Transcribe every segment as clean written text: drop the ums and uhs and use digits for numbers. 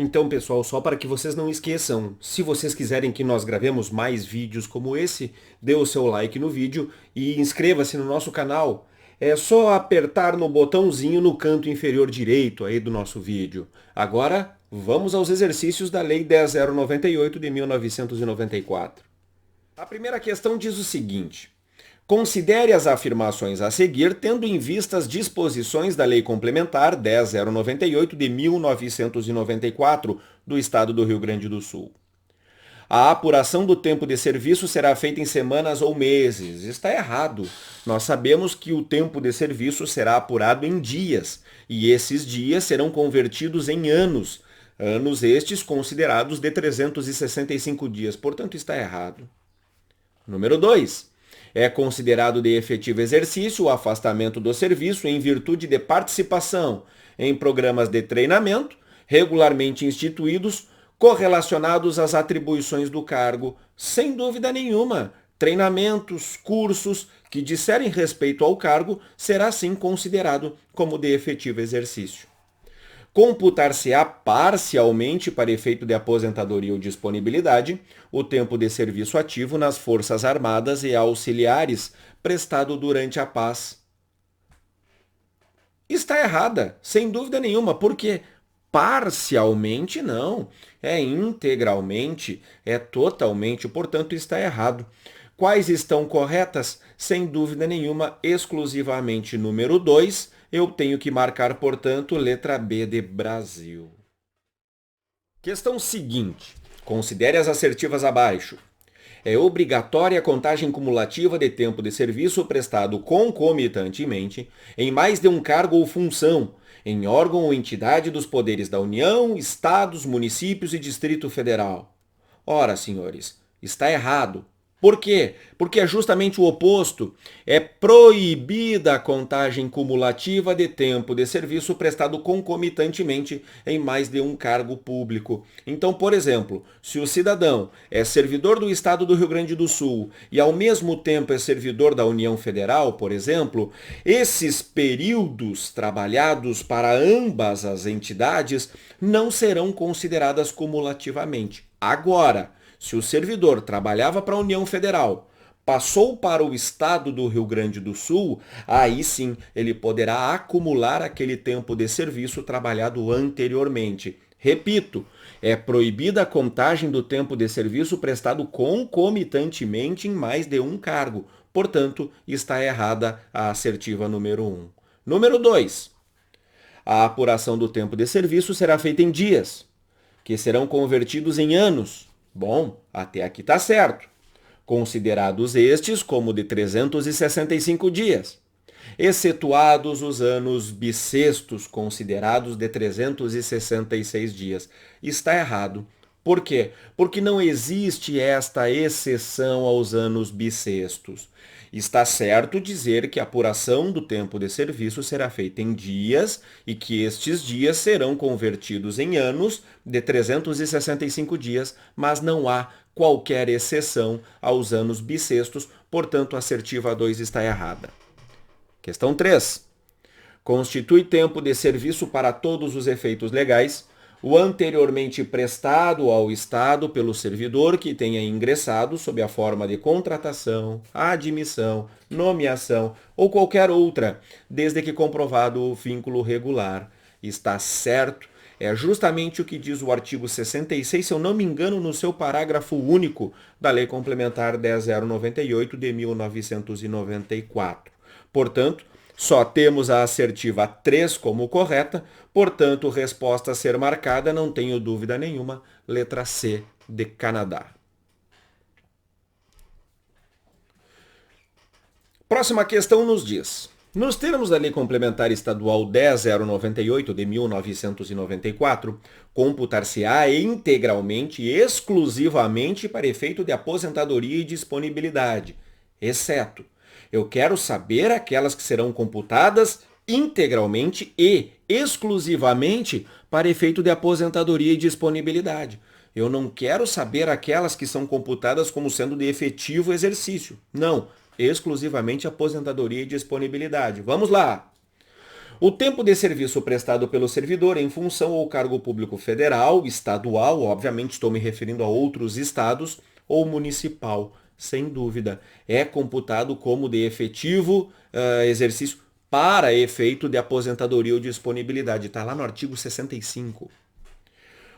Então, pessoal, só para que vocês não esqueçam, se vocês quiserem que nós gravemos mais vídeos como esse, dê o seu like no vídeo e inscreva-se no nosso canal. É só apertar no botãozinho no canto inferior direito aí do nosso vídeo. Agora, vamos aos exercícios da Lei 10.098 de 1994. A primeira questão diz o seguinte: considere as afirmações a seguir tendo em vista as disposições da Lei Complementar 10.098 de 1994 do Estado do Rio Grande do Sul. A apuração do tempo de serviço será feita em semanas ou meses. Está errado. Nós sabemos que o tempo de serviço será apurado em dias, e esses dias serão convertidos em anos. Anos estes considerados de 365 dias. Portanto, está errado. Número 2. É considerado de efetivo exercício o afastamento do serviço em virtude de participação em programas de treinamento regularmente instituídos correlacionados às atribuições do cargo, sem dúvida nenhuma. Treinamentos, cursos que disserem respeito ao cargo será sim considerado como de efetivo exercício. Computar-se-á parcialmente para efeito de aposentadoria ou disponibilidade o tempo de serviço ativo nas Forças Armadas e auxiliares prestado durante a paz. Está errada, sem dúvida nenhuma, porque parcialmente não, é integralmente, é totalmente, portanto está errado. Quais estão corretas? Sem dúvida nenhuma, exclusivamente número 2, eu tenho que marcar, portanto, letra B de Brasil. Questão seguinte. Considere as assertivas abaixo. É obrigatória a contagem cumulativa de tempo de serviço prestado concomitantemente em mais de um cargo ou função, em órgão ou entidade dos poderes da União, Estados, municípios e Distrito Federal. Ora, senhores, está errado. Por quê? Porque é justamente o oposto. É proibida a contagem cumulativa de tempo de serviço prestado concomitantemente em mais de um cargo público. Então, por exemplo, se o cidadão é servidor do Estado do Rio Grande do Sul e ao mesmo tempo é servidor da União Federal, por exemplo, esses períodos trabalhados para ambas as entidades não serão consideradas cumulativamente. Agora, se o servidor trabalhava para a União Federal, passou para o Estado do Rio Grande do Sul, aí sim ele poderá acumular aquele tempo de serviço trabalhado anteriormente. Repito, é proibida a contagem do tempo de serviço prestado concomitantemente em mais de um cargo. Portanto, está errada a assertiva número 1. Número 2. A apuração do tempo de serviço será feita em dias, que serão convertidos em anos. Bom, até aqui está certo. Considerados estes como de 365 dias, excetuados os anos bissextos, considerados de 366 dias. Está errado. Por quê? Porque não existe esta exceção aos anos bissextos. Está certo dizer que a apuração do tempo de serviço será feita em dias e que estes dias serão convertidos em anos de 365 dias, mas não há qualquer exceção aos anos bissextos, portanto a assertiva 2 está errada. Questão 3. Constitui tempo de serviço para todos os efeitos legais o anteriormente prestado ao Estado pelo servidor que tenha ingressado sob a forma de contratação, admissão, nomeação ou qualquer outra, desde que comprovado o vínculo regular. Está certo? É justamente o que diz o artigo 66, se eu não me engano, no seu parágrafo único da Lei Complementar 10.098 de 1994. Portanto, só temos a assertiva 3 como correta, portanto, resposta a ser marcada, não tenho dúvida nenhuma, letra C de Canadá. Próxima questão nos diz: nos termos da Lei Complementar Estadual 10.098 de 1994, computar-se-á integralmente e exclusivamente para efeito de aposentadoria e disponibilidade, exceto eu quero saber aquelas que serão computadas integralmente e exclusivamente para efeito de aposentadoria e disponibilidade. Eu não quero saber aquelas que são computadas como sendo de efetivo exercício. Não, exclusivamente aposentadoria e disponibilidade. Vamos lá! O tempo de serviço prestado pelo servidor em função ou cargo público federal, estadual, obviamente estou me referindo a outros estados, ou municipal, sem dúvida, é computado como de efetivo exercício para efeito de aposentadoria ou disponibilidade. Está lá no artigo 65.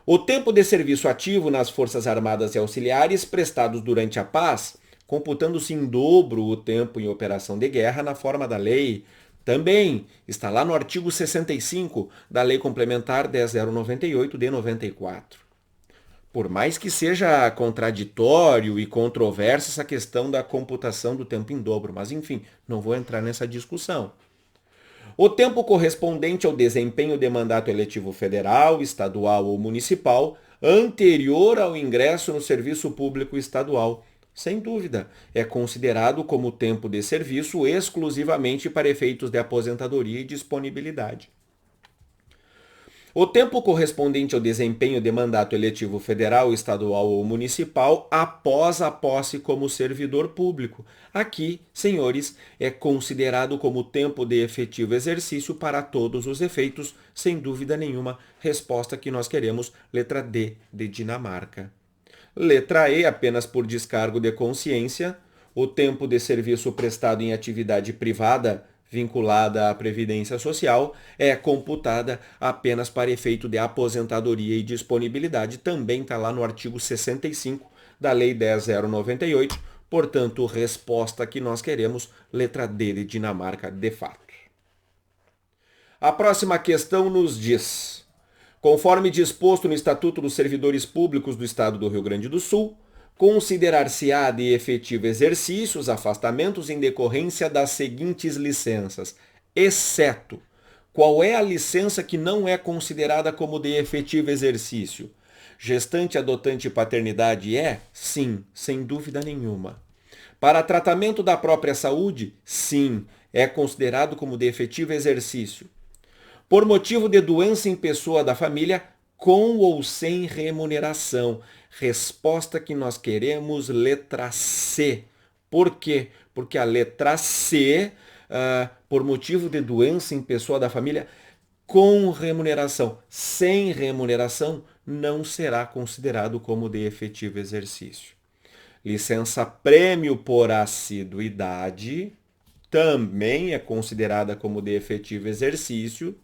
O tempo de serviço ativo nas Forças Armadas e Auxiliares prestados durante a paz, computando-se em dobro o tempo em operação de guerra na forma da lei. Também está lá no artigo 65 da Lei Complementar 10.098 de 94. Por mais que seja contraditório e controversa essa questão da computação do tempo em dobro, mas enfim, não vou entrar nessa discussão. O tempo correspondente ao desempenho de mandato eletivo federal, estadual ou municipal, anterior ao ingresso no serviço público estadual, sem dúvida, é considerado como tempo de serviço exclusivamente para efeitos de aposentadoria e disponibilidade. O tempo correspondente ao desempenho de mandato eletivo federal, estadual ou municipal após a posse como servidor público. Aqui, senhores, é considerado como tempo de efetivo exercício para todos os efeitos, sem dúvida nenhuma. Resposta que nós queremos, letra D, de Dinamarca. Letra E, apenas por descargo de consciência. O tempo de serviço prestado em atividade privada vinculada à Previdência Social é computada apenas para efeito de aposentadoria e disponibilidade. Também está lá no artigo 65 da Lei 10.098. Portanto, resposta que nós queremos, letra D de Dinamarca, de fato. A próxima questão nos diz: conforme disposto no Estatuto dos Servidores Públicos do Estado do Rio Grande do Sul, considerar-se-á de efetivo exercício os afastamentos em decorrência das seguintes licenças, exceto qual é a licença que não é considerada como de efetivo exercício? Gestante, adotante e paternidade é? Sim, sem dúvida nenhuma. Para tratamento da própria saúde? Sim, é considerado como de efetivo exercício. Por motivo de doença em pessoa da família, com ou sem remuneração. Resposta que nós queremos, letra C. Por quê? Porque a letra C, por motivo de doença em pessoa da família, com remuneração. Sem remuneração, não será considerado como de efetivo exercício. Licença prêmio por assiduidade também é considerada como de efetivo exercício.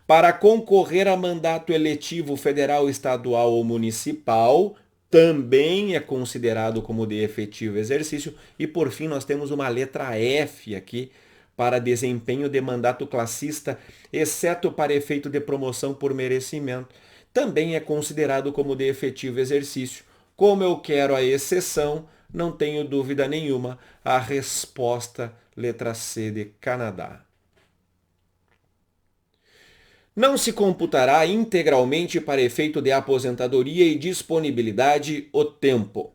Para concorrer a mandato eletivo federal, estadual ou municipal, também é considerado como de efetivo exercício. E por fim, nós temos uma letra F aqui, para desempenho de mandato classista, exceto para efeito de promoção por merecimento. Também é considerado como de efetivo exercício. Como eu quero a exceção, não tenho dúvida nenhuma, a resposta, letra C de Canadá. Não se computará integralmente para efeito de aposentadoria e disponibilidade o tempo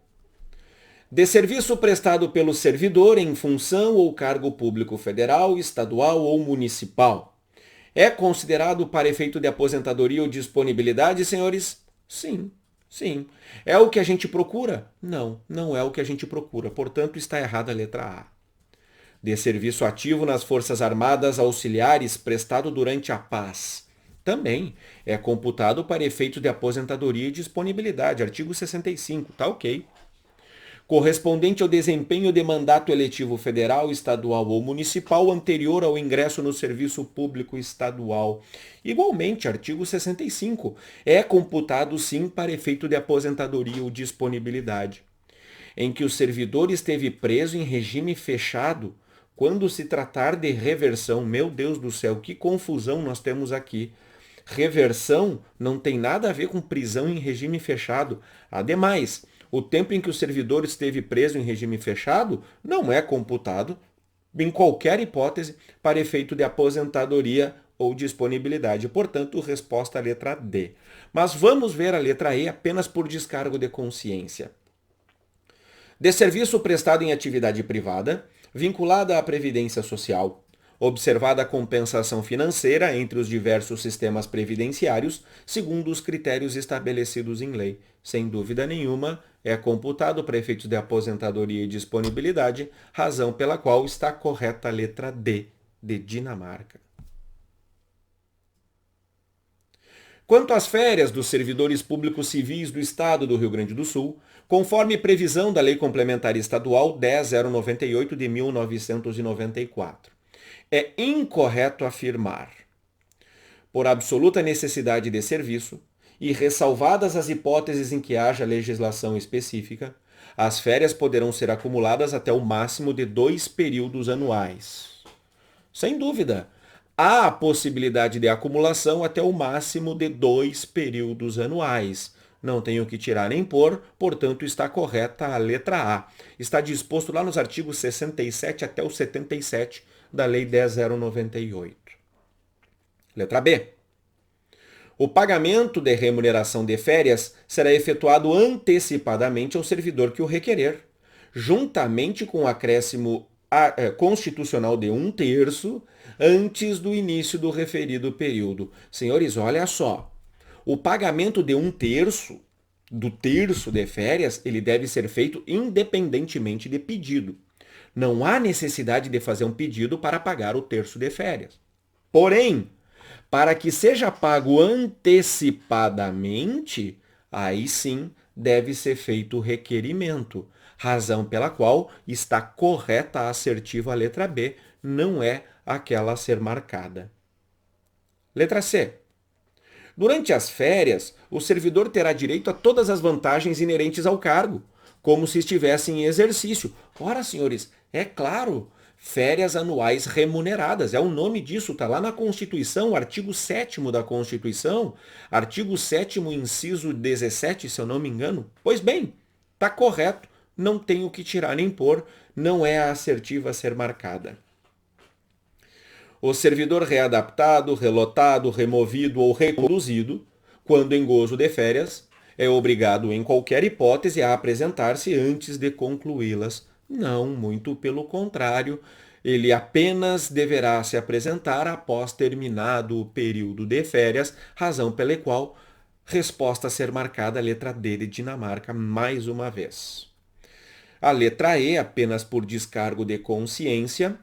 de serviço prestado pelo servidor em função ou cargo público federal, estadual ou municipal. É considerado para efeito de aposentadoria ou disponibilidade, senhores? Sim, sim. É o que a gente procura? Não, não é o que a gente procura. Portanto, está errada a letra A. De serviço ativo nas Forças Armadas Auxiliares prestado durante a paz. Também é computado para efeito de aposentadoria e disponibilidade. Artigo 65, tá ok. Correspondente ao desempenho de mandato eletivo federal, estadual ou municipal anterior ao ingresso no serviço público estadual. Igualmente, artigo 65, é computado sim para efeito de aposentadoria ou disponibilidade. Em que o servidor esteve preso em regime fechado, quando se tratar de reversão, meu Deus do céu, que confusão nós temos aqui. Reversão não tem nada a ver com prisão em regime fechado. Ademais, o tempo em que o servidor esteve preso em regime fechado não é computado, em qualquer hipótese, para efeito de aposentadoria ou disponibilidade. Portanto, resposta à letra D. Mas vamos ver a letra E apenas por descargo de consciência. De serviço prestado em atividade privada, vinculada à Previdência Social, observada a compensação financeira entre os diversos sistemas previdenciários, segundo os critérios estabelecidos em lei. Sem dúvida nenhuma, é computado para efeitos de aposentadoria e disponibilidade, razão pela qual está correta a letra D, de Dinamarca. Quanto às férias dos servidores públicos civis do Estado do Rio Grande do Sul, conforme previsão da Lei Complementar Estadual 10.098 de 1994, é incorreto afirmar, por absoluta necessidade de serviço e ressalvadas as hipóteses em que haja legislação específica, as férias poderão ser acumuladas até o máximo de 2 períodos anuais. Sem dúvida, há a possibilidade de acumulação até o máximo de 2 períodos anuais. Não tenho que tirar nem pôr, portanto está correta a letra A. Está disposto lá nos artigos 67 até o 77 da Lei 10.098. Letra B. O pagamento de remuneração de férias será efetuado antecipadamente ao servidor que o requerer, juntamente com o acréscimo constitucional de 1/3 antes do início do referido período. Senhores, olha só. O pagamento de 1/3 do terço de férias, ele deve ser feito independentemente de pedido. Não há necessidade de fazer um pedido para pagar o terço de férias. Porém, para que seja pago antecipadamente, aí sim deve ser feito o requerimento, razão pela qual está correta a assertiva a letra B, não é aquela a ser marcada. Letra C. Durante as férias, o servidor terá direito a todas as vantagens inerentes ao cargo, como se estivesse em exercício. Ora, senhores, é claro, férias anuais remuneradas, é o nome disso, está lá na Constituição, artigo 7º da Constituição, artigo 7º, inciso 17, se eu não me engano. Pois bem, está correto, não tenho que tirar nem pôr, não é a assertiva a ser marcada. O servidor readaptado, relotado, removido ou reconduzido, quando em gozo de férias, é obrigado em qualquer hipótese a apresentar-se antes de concluí-las. Não, muito pelo contrário, ele apenas deverá se apresentar após terminado o período de férias, razão pela qual resposta a ser marcada a letra D de Dinamarca mais uma vez. A letra E, apenas por descargo de consciência,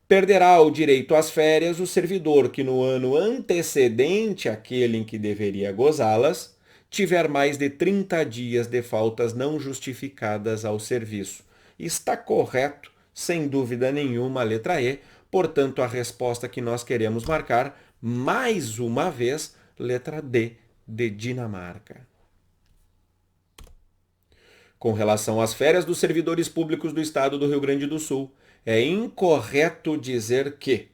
perderá o direito às férias o servidor que no ano antecedente àquele em que deveria gozá-las, tiver mais de 30 dias de faltas não justificadas ao serviço. Está correto, sem dúvida nenhuma, a letra E. Portanto, a resposta que nós queremos marcar, mais uma vez, letra D de Dinamarca. Com relação às férias dos servidores públicos do Estado do Rio Grande do Sul, é incorreto dizer que,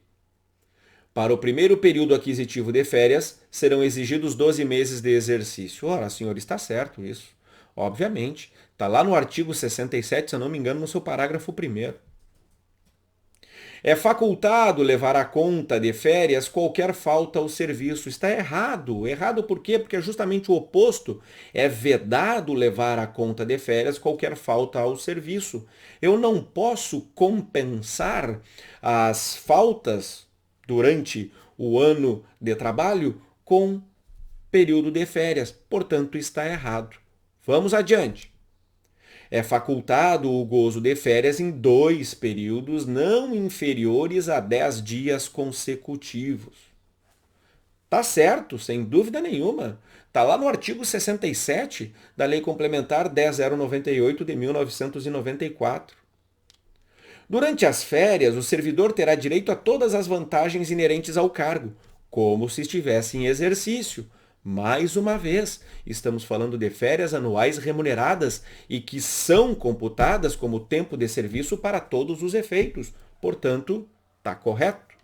para o primeiro período aquisitivo de férias, serão exigidos 12 meses de exercício. Ora, senhor, está certo isso. Obviamente, está lá no artigo 67, se eu não me engano, no seu parágrafo 1º. É facultado levar à conta de férias qualquer falta ao serviço. Está errado. Errado por quê? Porque é justamente o oposto. É vedado levar à conta de férias qualquer falta ao serviço. Eu não posso compensar as faltas durante o ano de trabalho com período de férias. Portanto, está errado. Vamos adiante. É facultado o gozo de férias em 2 períodos não inferiores a 10 dias consecutivos. Tá certo, sem dúvida nenhuma. Tá lá no artigo 67 da Lei Complementar 10.098 de 1994. Durante as férias, o servidor terá direito a todas as vantagens inerentes ao cargo, como se estivesse em exercício. Mais uma vez, estamos falando de férias anuais remuneradas e que são computadas como tempo de serviço para todos os efeitos. Portanto, está correto.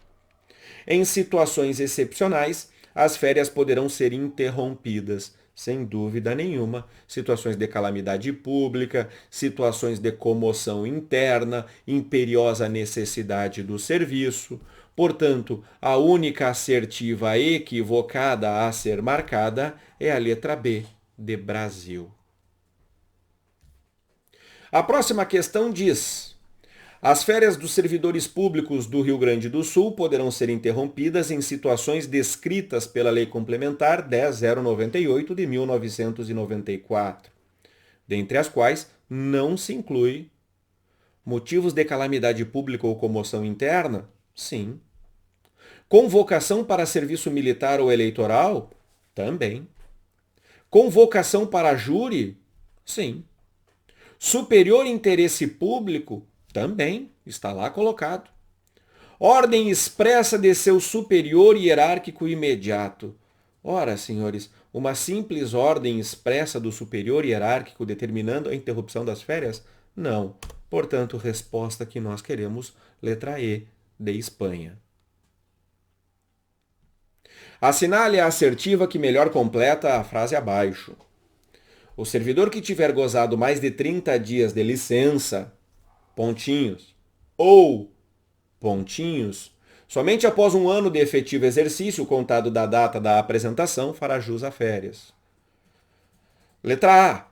Em situações excepcionais, as férias poderão ser interrompidas, sem dúvida nenhuma. Situações de calamidade pública, situações de comoção interna, imperiosa necessidade do serviço. Portanto, a única assertiva equivocada a ser marcada é a letra B, de Brasil. A próxima questão diz: as férias dos servidores públicos do Rio Grande do Sul poderão ser interrompidas em situações descritas pela Lei Complementar 10.098 de 1994, dentre as quais não se inclui motivos de calamidade pública ou comoção interna? Sim. Convocação para serviço militar ou eleitoral? Também. Convocação para júri? Sim. Superior interesse público? Também. Está lá colocado. Ordem expressa de seu superior hierárquico imediato. Ora, senhores, uma simples ordem expressa do superior hierárquico determinando a interrupção das férias? Não. Portanto, resposta que nós queremos, letra E, de Espanha. Assinale a assertiva que melhor completa a frase abaixo. O servidor que tiver gozado mais de 30 dias de licença, pontinhos, ou pontinhos, somente após um ano de efetivo exercício, contado da data da apresentação, fará jus a férias. Letra A.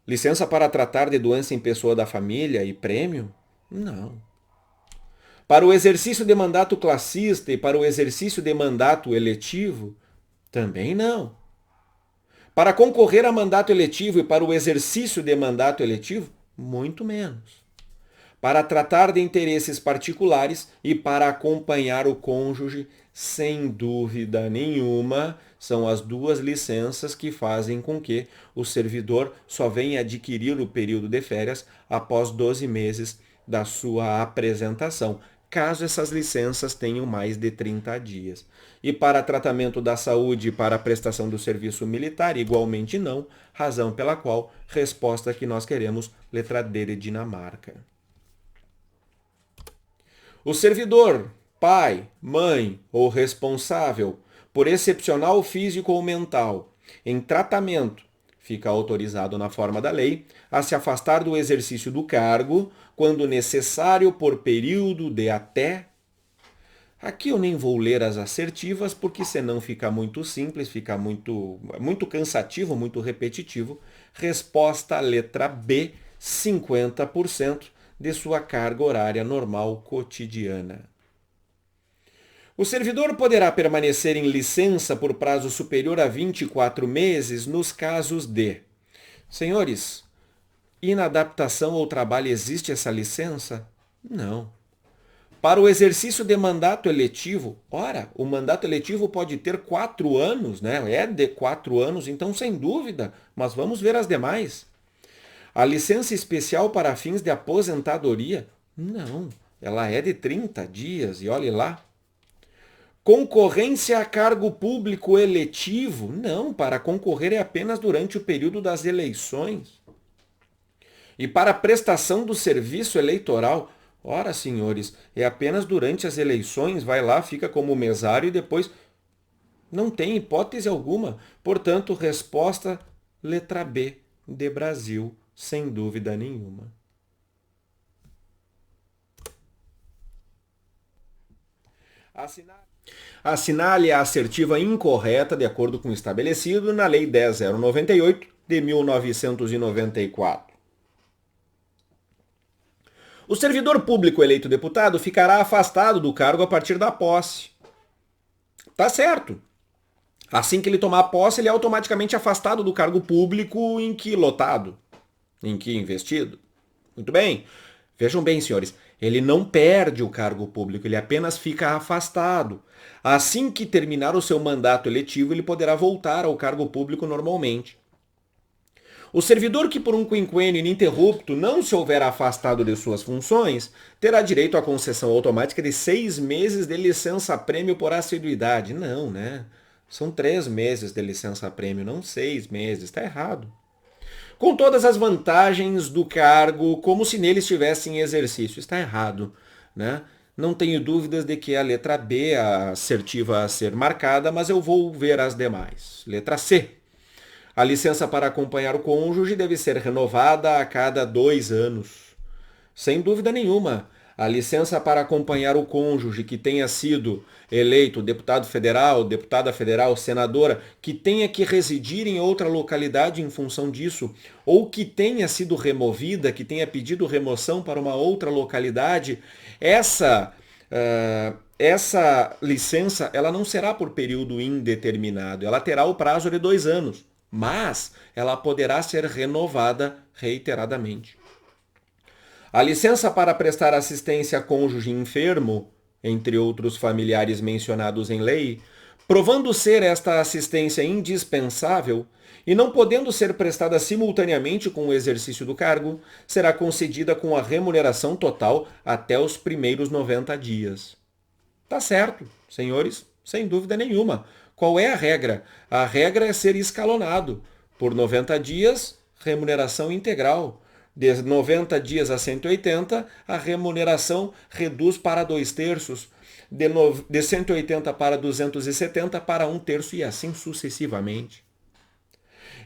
Licença para tratar de doença em pessoa da família e prêmio? Não. Para o exercício de mandato classista e para o exercício de mandato eletivo? Também não. Para concorrer a mandato eletivo e para o exercício de mandato eletivo? Muito menos. Para tratar de interesses particulares e para acompanhar o cônjuge, sem dúvida nenhuma, são as duas licenças que fazem com que o servidor só venha adquirir o período de férias após 12 meses da sua apresentação, caso essas licenças tenham mais de 30 dias. E para tratamento da saúde e para a prestação do serviço militar, igualmente não, razão pela qual, resposta que nós queremos, letra D de Dinamarca. O servidor, pai, mãe ou responsável por excepcional físico ou mental em tratamento fica autorizado na forma da lei a se afastar do exercício do cargo quando necessário por período de até... Aqui eu nem vou ler as assertivas porque senão fica muito simples, fica muito cansativo, muito repetitivo. Resposta letra B, 50% de sua carga horária normal cotidiana. O servidor poderá permanecer em licença por prazo superior a 24 meses nos casos de... Senhores, inadaptação ao trabalho, existe essa licença? Não. Para o exercício de mandato eletivo, ora, o mandato eletivo pode ter 4 anos, né? É de 4 anos, então sem dúvida, mas vamos ver as demais. A licença especial para fins de aposentadoria? Não, ela é de 30 dias e olhe lá. Concorrência a cargo público eletivo? Não, para concorrer é apenas durante o período das eleições. E para a prestação do serviço eleitoral? Ora, senhores, é apenas durante as eleições, vai lá, fica como mesário e depois não tem hipótese alguma. Portanto, resposta letra B, de Brasil, sem dúvida nenhuma. Assinale a assertiva incorreta de acordo com o estabelecido na Lei 10.098 de 1994. O servidor público eleito deputado ficará afastado do cargo a partir da posse. Tá certo. Assim que ele tomar posse, ele é automaticamente afastado do cargo público em que lotado, em que investido. Muito bem. Vejam bem, senhores, ele não perde o cargo público, ele apenas fica afastado. Assim que terminar o seu mandato eletivo, ele poderá voltar ao cargo público normalmente. O servidor que por um quinquênio ininterrupto não se houver afastado de suas funções, terá direito à concessão automática de 6 meses de licença-prêmio por assiduidade. Não, né? São 3 meses de licença-prêmio, não 6 meses. Está errado. Com todas as vantagens do cargo, como se nele estivesse em exercício. Está errado, né? Não tenho dúvidas de que é a letra B, a assertiva a ser marcada, mas eu vou ver as demais. Letra C. A licença para acompanhar o cônjuge deve ser renovada a cada 2 anos. Sem dúvida nenhuma, a licença para acompanhar o cônjuge que tenha sido eleito deputado federal, deputada federal, senadora, que tenha que residir em outra localidade em função disso, ou que tenha sido removida, que tenha pedido remoção para uma outra localidade, essa licença ela não será por período indeterminado, ela terá o prazo de 2 anos. Mas ela poderá ser renovada reiteradamente. A licença para prestar assistência a cônjuge enfermo, entre outros familiares mencionados em lei, Provando ser esta assistência indispensável e não podendo ser prestada simultaneamente com o exercício do cargo, será concedida com a remuneração total até os primeiros 90 dias. Tá certo, senhores, sem dúvida nenhuma. Qual é a regra? A regra é ser escalonado. Por 90 dias, remuneração integral. De 90 dias a 180, a remuneração reduz para 2/3. De 180 para 270 para 1/3 e assim sucessivamente.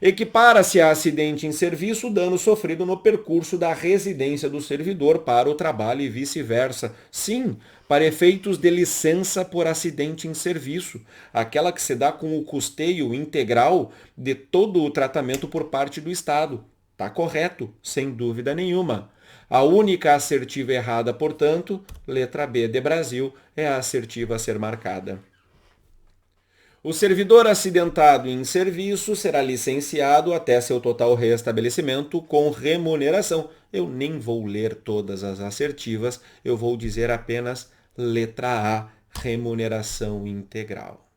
Equipara-se a acidente em serviço o dano sofrido no percurso da residência do servidor para o trabalho e vice-versa. Sim, para efeitos de licença por acidente em serviço, aquela que se dá com o custeio integral de todo o tratamento por parte do Estado. Está correto, sem dúvida nenhuma. A única assertiva errada, portanto, letra B de Brasil, é a assertiva a ser marcada. O servidor acidentado em serviço será licenciado até seu total restabelecimento com remuneração. Eu nem vou ler todas as assertivas, eu vou dizer apenas letra A, remuneração integral.